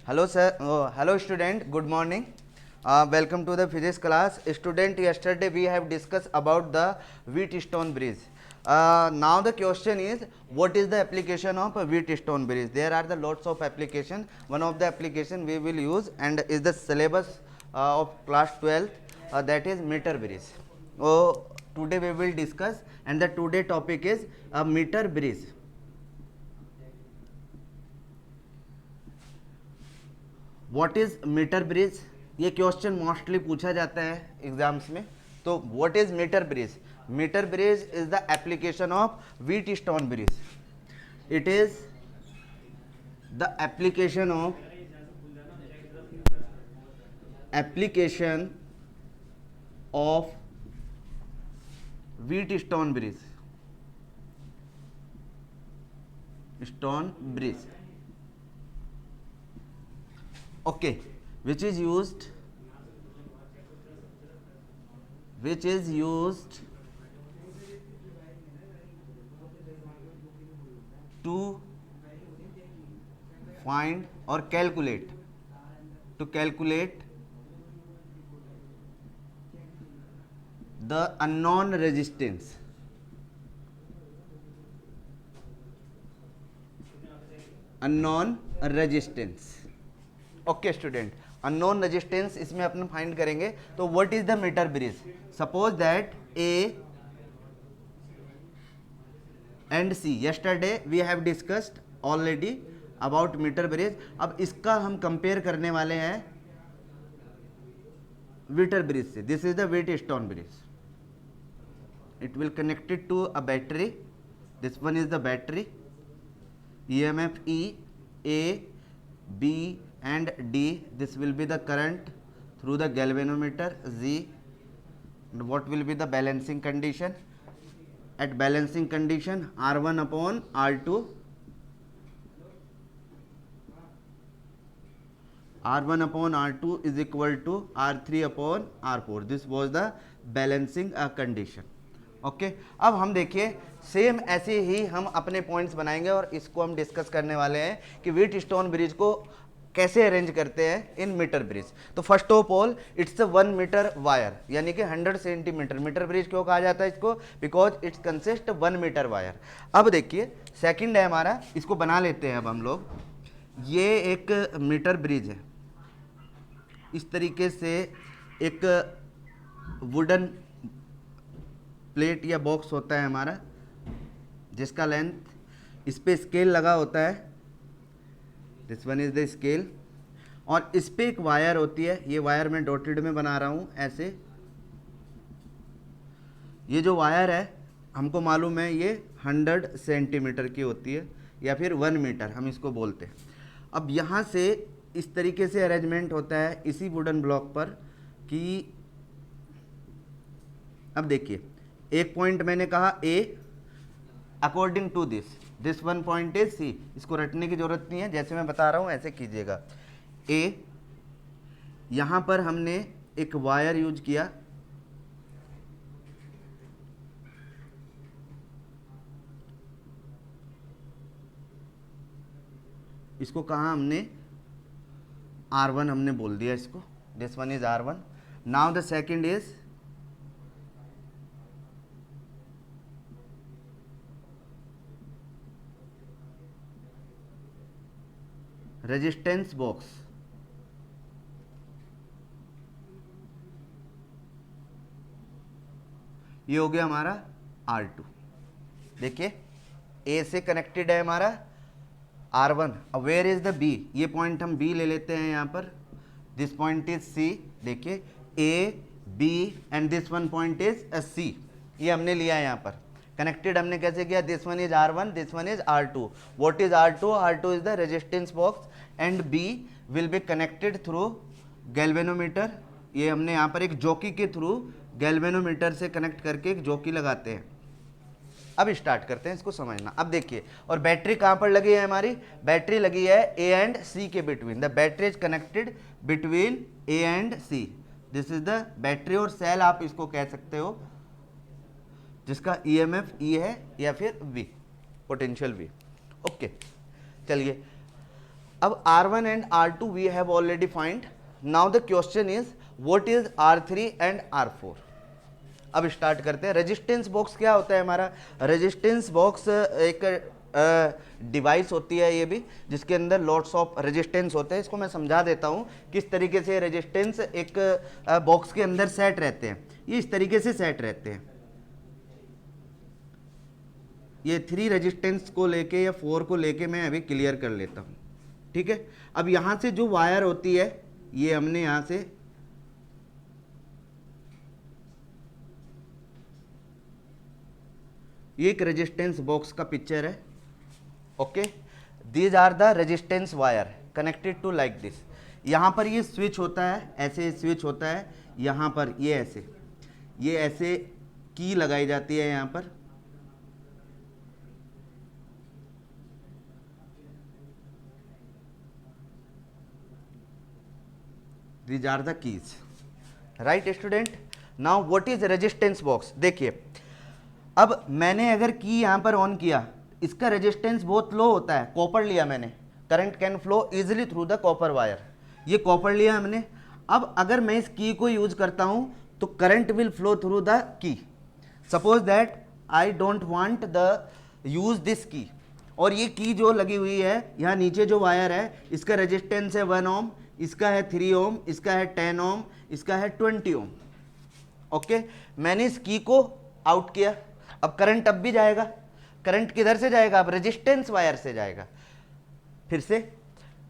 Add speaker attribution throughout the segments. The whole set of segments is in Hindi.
Speaker 1: Hello sir, hello student, good morning. Welcome to the physics class. Student, yesterday we have discussed about the Wheatstone bridge. Now the question is, what is the application of a Wheatstone bridge? There are the lots of application. One of the application we will use and is the syllabus of class 12, that is meter bridge. So today we will discuss, and the today topic is a meter bridge. What is metre bridge, ये क्वेश्चन मोस्टली पूछा जाता है एग्जाम्स में. तो what is metre bridge? Metre bridge is the application of Wheatstone bridge. It is the application of Wheatstone bridge, stone bridge. Okay, which is used to find or calculate the unknown resistance. Okay student, unknown resistance इसमें अपन फाइंड करेंगे. तो what is the metre bridge? Suppose that A and C. Yesterday we have discussed already about metre bridge. अब इसका हम कंपेयर करने वाले हैं मीटर ब्रिज से. This is the Wheatstone bridge. It will connected to a battery. This one is the battery. EMF E, A, B and D. This will be the current through the galvanometer Z. And what will be the balancing condition? At balancing condition, R1 upon R2, R1 upon R2 is equal to R3 upon R4. This was the balancing condition. Okay अब हम देखिए सेम ऐसे ही हम अपने पॉइंट्स बनाएंगे और इसको हम डिस्कस करने वाले हैं कि व्हीटस्टोन ब्रिज को कैसे अरेंज करते हैं इन मीटर ब्रिज. तो first of all it's a 1 metre wire, यानी कि 100 सेंटीमीटर. मीटर ब्रिज क्यों कहा जाता है इसको? Because it's consist 1 metre wire. अब देखिए सेकंड है हमारा, इसको बना लेते हैं अब हम लोग. ये एक मीटर ब्रिज है. इस तरीके से एक वुडन प्लेट या बॉक्स होता है हमारा, जिसका लेंथ, इस पे स्केल लगा होता है. This one is the scale. और इस पे एक वायर होती है. ये वायर मैं डॉटेड में बना रहा हूं ऐसे. ये जो वायर है हमको मालूम है ये 100 सेंटीमीटर की होती है या फिर 1 मीटर हम इसको बोलते हैं. अब यहाँ से इस तरीके से अरेंजमेंट होता है इसी वुडन ब्लॉक पर कि अब देखिए एक पॉइंट मैंने कहा A, according to this one point is C. इसको रटने की जरूरत नहीं है, जैसे मैं बता रहा हूं ऐसे कीजिएगा. A, यहां पर हमने एक वायर यूज किया. इसको कहा हमने R1 हमने बोल दिया इसको. This one is R1. Now the second is resistance box. ये हो गया हमारा R2. देखिए A से कनेक्टेड है हमारा R1. अब वेयर इज द B? ये पॉइंट हम B ले लेते हैं यहां पर. This point is C. देखिए A, B and this one point is C. ये हमने लिया है यहां पर. कनेक्टेड हमने कैसे किया? This one is R1, this one is R2. What is R2? R2 is the resistance box and B will be connected through galvanometer. ये हमने यहाँ पर एक जॉकी के थ्रू गैल्वेनोमीटर से कनेक्ट करके एक जॉकी लगाते हैं. अब स्टार्ट करते हैं इसको समझना. अब देखिए, और बैटरी कहाँ पर लगी है हमारी? बैटरी लगी है A एंड C के between. The battery is connected between A and C. This is the battery और सेल आप इसको कह सकते हो, जिसका EMF E है या फिर V, पोटेंशियल V. ओके चलिए अब R1 and R2 we have already find. Now the question is what is R3 and R4. अब स्टार्ट करते हैं. रेजिस्टेंस बॉक्स क्या होता है हमारा? रेजिस्टेंस बॉक्स एक डिवाइस होती है ये भी, जिसके अंदर लॉट्स ऑफ रेजिस्टेंस होते हैं. इसको मैं समझा देता हूँ किस तरीके से रेजिस्टेंस एक बॉक्स के अंदर सेट रहते हैं. ये इस तरीके से सेट रहते हैं. ये 3 रेजिस्टेंस को लेके या 4 को लेके मैं अभी क्लियर कर लेता हूँ. ठीक है. अब यहाँ से जो वायर होती है, ये हमने यहाँ से ये एक रेजिस्टेंस बॉक्स का पिक्चर है. Okay, these are the resistance wire connected to like this. यहाँ पर ये स्विच होता है, ऐसे स्विच होता है. यहाँ पर ये ऐसे की लगाई जाती है. यहाँ पर these are the keys, right student. now what is resistance box. देखिए, अब मैंने अगर की यहाँ पर ऑन किया, इसका रेजिस्टेंस बहुत लो होता है. कॉपर लिया मैंने, current can flow easily through the copper wire. ये कॉपर लिया हमने. अब अगर मैं इस की को यूज करता हूँ तो current will flow through the key. Suppose that I don't want the use this की, और ये की जो लगी हुई है यहाँ नीचे जो वायर है, इसका रेजिस्टेंस है 1 ओम, इसका है 3 ओम, इसका है 10 ओम, इसका है 20 ओम. ओके, मैंने इस की को आउट किया. अब करंट अब भी जाएगा. करंट किधर से जाएगा? अब रेजिस्टेंस वायर से जाएगा. फिर से,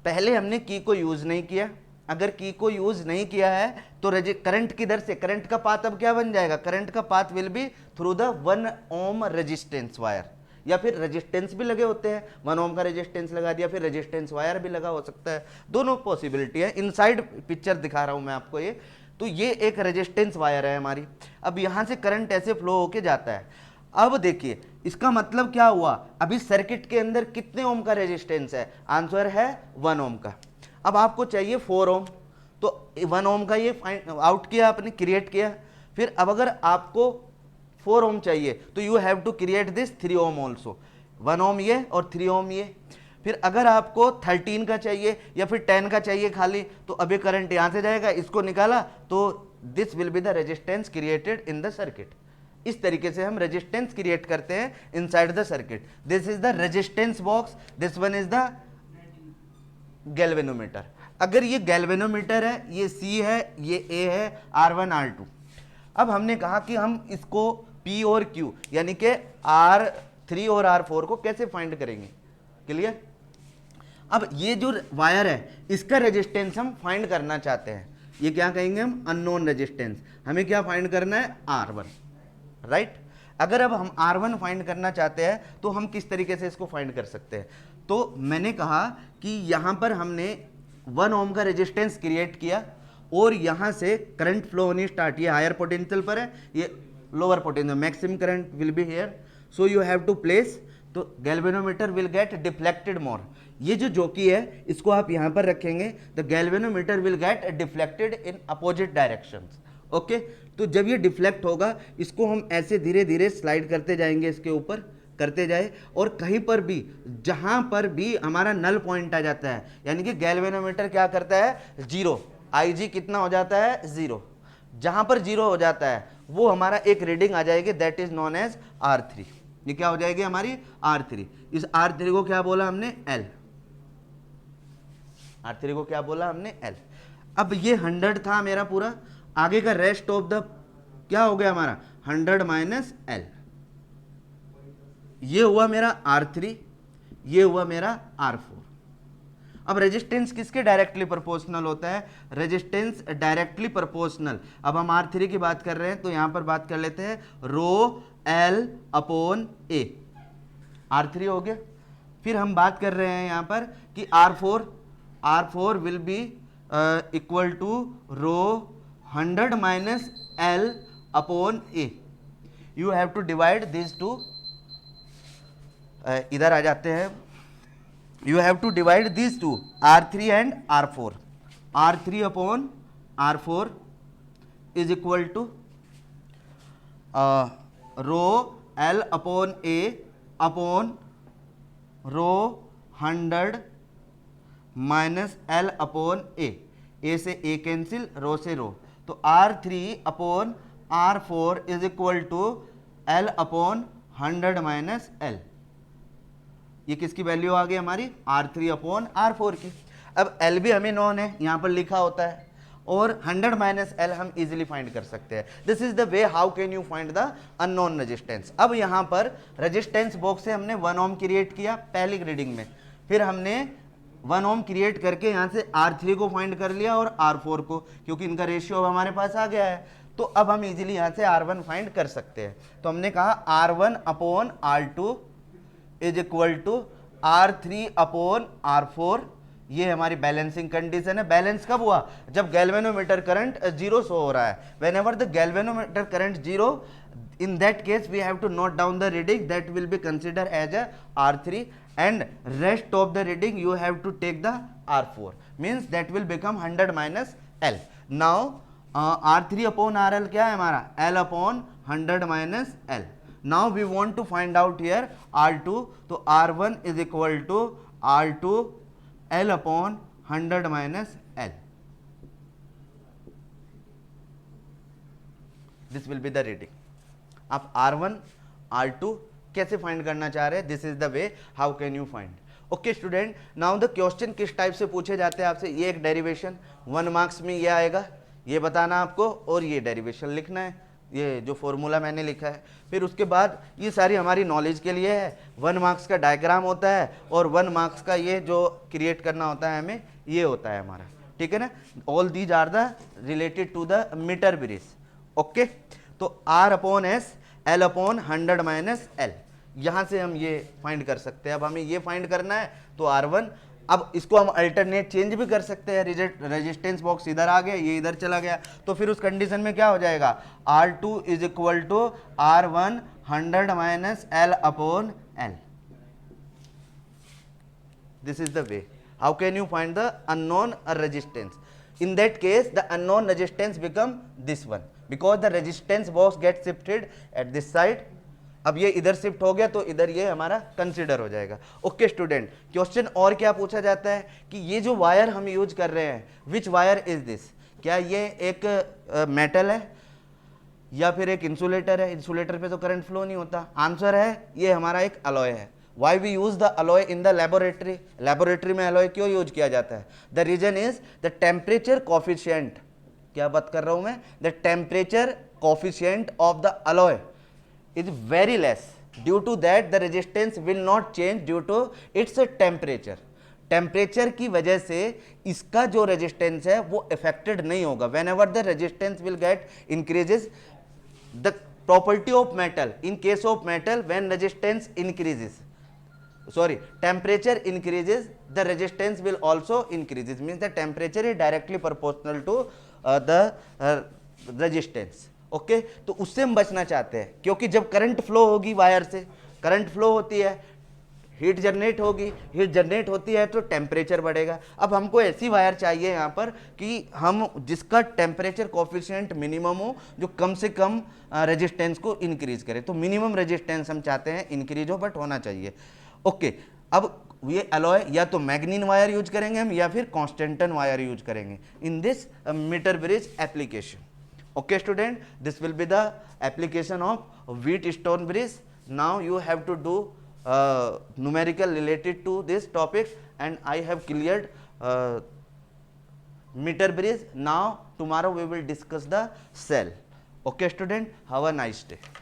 Speaker 1: पहले हमने की को यूज नहीं किया. अगर की को यूज नहीं किया है तो करंट किधर से? करंट का पाथ अब क्या बन जाएगा? करंट का path will be through the 1 ohm resistance wire. या फिर रेजिस्टेंस भी लगे होते हैं, 1 ओम का रेजिस्टेंस लगा दिया, फिर रेजिस्टेंस वायर भी लगा हो सकता है. दोनों पॉसिबिलिटी है. इनसाइड पिक्चर दिखा रहा हूं मैं आपको ये. तो ये एक रेजिस्टेंस वायर है हमारी. अब यहां से करंट ऐसे फ्लो होके जाता है. अब देखिए, इसका मतलब क्या हुआ? अभी सर्किट के अंदर कितने ओम का रेजिस्टेंस है? आंसर है 1 ओम का. अब आपको चाहिए 4 ओम, तो 1 ओम का ये फाइंड आउट किया आपने, क्रिएट किया. फिर अब अगर आपको 4 ओम चाहिए तो you have to create this 3 ohm also. 1 ohm ये और 3 ओम ये. फिर अगर आपको 13 का चाहिए या फिर 10 का चाहिए खाली, तो अभी करंट यहां से जाएगा, इसको निकाला, तो this will be the resistance created in the circuit. इस तरीके से हम रेजिस्टेंस क्रिएट करते हैं inside the circuit. This is the resistance box, this one is the galvanometer. अगर ये गैल्वेनोमीटर है, ये सी है, ये ए है, R1 R2. अब हमने कहा कि हम इसको P और Q यानी कि R3 और R4 को कैसे फाइंड करेंगे. क्लियर. अब ये जो वायर है, इसका रेजिस्टेंस हम फाइंड करना चाहते हैं. ये क्या कहेंगे हम? Unknown resistance. हमें क्या फाइंड करना है? R1. राइट. अगर अब हम R1 फाइंड करना चाहते हैं तो हम किस तरीके से इसको फाइंड कर सकते हैं? तो मैंने कहा कि यहां पर हमने 1 ओम का रेजिस्टेंस क्रिएट किया और यहां से करंट फ्लो होनी स्टार्ट. ये हायर पोटेंशियल पर है, ये lower potential. Maximum current will be here, so you have to place. तो galvanometer will get deflected more. ये जो जोकी है, इसको आप यहां पर रखेंगे, the galvanometer will get deflected in opposite directions. Okay. तो जब ये डिफ्लेक्ट होगा, इसको हम ऐसे धीरे धीरे स्लाइड करते जाएंगे, इसके ऊपर करते जाए, और कहीं पर भी जहां पर भी हमारा नल पॉइंट आ जाता है, यानी कि गैल्वेनोमीटर क्या करता है? 0. IG कितना हो जाता है? 0. जहां पर 0 हो जाता है वो हमारा एक रीडिंग आ जाएगी, that is known as R3. ये क्या हो जाएगी? हमारी R3. इस R3 को क्या बोला हमने? L. R3 को क्या बोला हमने? L. अब ये 100 था मेरा पूरा. आगे का रेस्ट ऑफ द क्या हो गया हमारा? 100 माइनस L. ये हुआ मेरा R3, ये हुआ मेरा R4. अब रेजिस्टेंस किसके डायरेक्टली प्रोपोर्शनल होता है? Resistance directly proportional. अब हम R3 की बात कर रहे हैं तो यहां पर बात कर लेते हैं रो L अपॉन A. R3 हो गया. फिर हम बात कर रहे हैं यहां पर कि R4 will be equal to rho 100 minus L upon A. You have to divide this to. इधर आ जाते हैं. You have to divide this to R3 and R4. R3 upon R4 is equal to rho L upon A upon rho 100 minus L upon A से ए कैंसिल, रो से रो, तो R3 upon R4 is equal to L upon 100 minus L. ये किसकी वैल्यू आ गई हमारी? R3 अपॉन R4 की। अब L भी हमें नॉन है, यहां पर लिखा होता है, और 100 माइनस एल हम इजीली फाइंड कर सकते हैं। This is the way how can you find the unknown resistance. अब यहां पर रेजिस्टेंस बॉक्स से हमने 1 ओम क्रिएट किया पहली रीडिंग में, फिर हमने 1 ओम क्रिएट करके यहां से R3 को फाइंड कर लिया और R4 को, क्योंकि इनका रेशियो अब हमारे पास आ गया है, तो अब हम इजीली यहां से R1 फाइंड कर सकते हैं। तो हमने कहा R1 upon R2 is equal to R3 upon R4। ये हमारी बैलेंसिंग कंडीशन है। बैलेंस कब हुआ? जब गैल्वेनोमीटर करंट जीरो शो हो रहा है। When ever the galvanometer current zero, in that case we have to note down the reading that will be considered as a R3, and rest of the reading you have to take the R4, means that will become 100 minus L. Now R3 upon RL क्या है हमारा? L upon 100 minus L. Now we want to find out here R2, तो R1 is equal to R2 L upon 100 minus L. This will be the reading. आप R1 R2 कैसे फाइंड करना चाह रहे हैं? This is the way how can you find. Okay student, now the question किस टाइप से पूछे जाते हैं आपसे? ये एक डेरिवेशन 1 मार्क्स में ये आएगा, ये बताना आपको, और ये डेरिवेशन लिखना है, ये जो फॉर्मूला मैंने लिखा है। फिर उसके बाद ये सारी हमारी नॉलेज के लिए है। 1 मार्क्स का डायग्राम होता है और 1 मार्क्स का ये जो क्रिएट करना होता है हमें, ये होता है हमारा, ठीक है ना। All these are the related to the metre bridge. Okay, तो R upon s, L upon 100 minus L, यहां से हम ये फाइंड कर सकते हैं। अब हमें ये फाइंड करना है तो R1, अब इसको हम अल्टरनेट चेंज भी कर सकते हैं। रेजिस्टेंस बॉक्स इधर आ गया, ये इधर चला गया, तो फिर उस कंडीशन में क्या हो जाएगा? R2 is equal to R1 100 minus L upon L। This is the way how can you find the unknown resistance. In that case the unknown resistance become this one, because the resistance box gets shifted at this side. अब ये इधर शिफ्ट हो गया तो इधर ये हमारा कंसिडर हो जाएगा। ओके स्टूडेंट, क्वेश्चन और क्या पूछा जाता है कि ये जो वायर हम यूज कर रहे हैं, विच वायर इज दिस? क्या ये एक मेटल है या फिर एक इंसुलेटर है? इंसुलेटर पे तो करंट फ्लो नहीं होता। आंसर है ये हमारा एक अलॉय है। Why we use the alloy in the laboratory? Laboratory में alloy क्यों यूज किया जाता है? The reason is the temperature coefficient. क्या बात कर रहा हूं मैं? The temperature coefficient of the alloy is very less. Due to that the resistance will not change due to its temperature. Temperature की वजह से इसका जो रेजिस्टेंस है वो अफेक्टेड नहीं होगा। Whenever the resistance will get increases, the property of metal, in case of metal, when resistance increases, temperature increases, the resistance will also increases, means the temperature is directly proportional to the resistance. Okay, तो उससे हम बचना चाहते हैं, क्योंकि जब करंट फ्लो होगी वायर से, करंट फ्लो होती है, हीट जनरेट होगी, हीट जनरेट होती है तो टेम्परेचर बढ़ेगा। अब हमको ऐसी वायर चाहिए यहाँ पर कि हम जिसका टेम्परेचर कोफिशिएंट मिनिमम हो, जो कम से कम रेजिस्टेंस को इंक्रीज करे। तो मिनिमम रेजिस्टेंस हम चाहते हैं इंक्रीज हो, बट होना चाहिए। ओके, अब ये अलॉय या तो मैग्नीन वायर यूज करेंगे हम या फिर कॉन्स्टेंटन वायर यूज करेंगे in this metre bridge application. Okay student, this will be the application of Wheatstone bridge. Now you have to do numerical related to this topic, and I have cleared meter bridge. Now tomorrow we will discuss the cell. Okay student, have a nice day.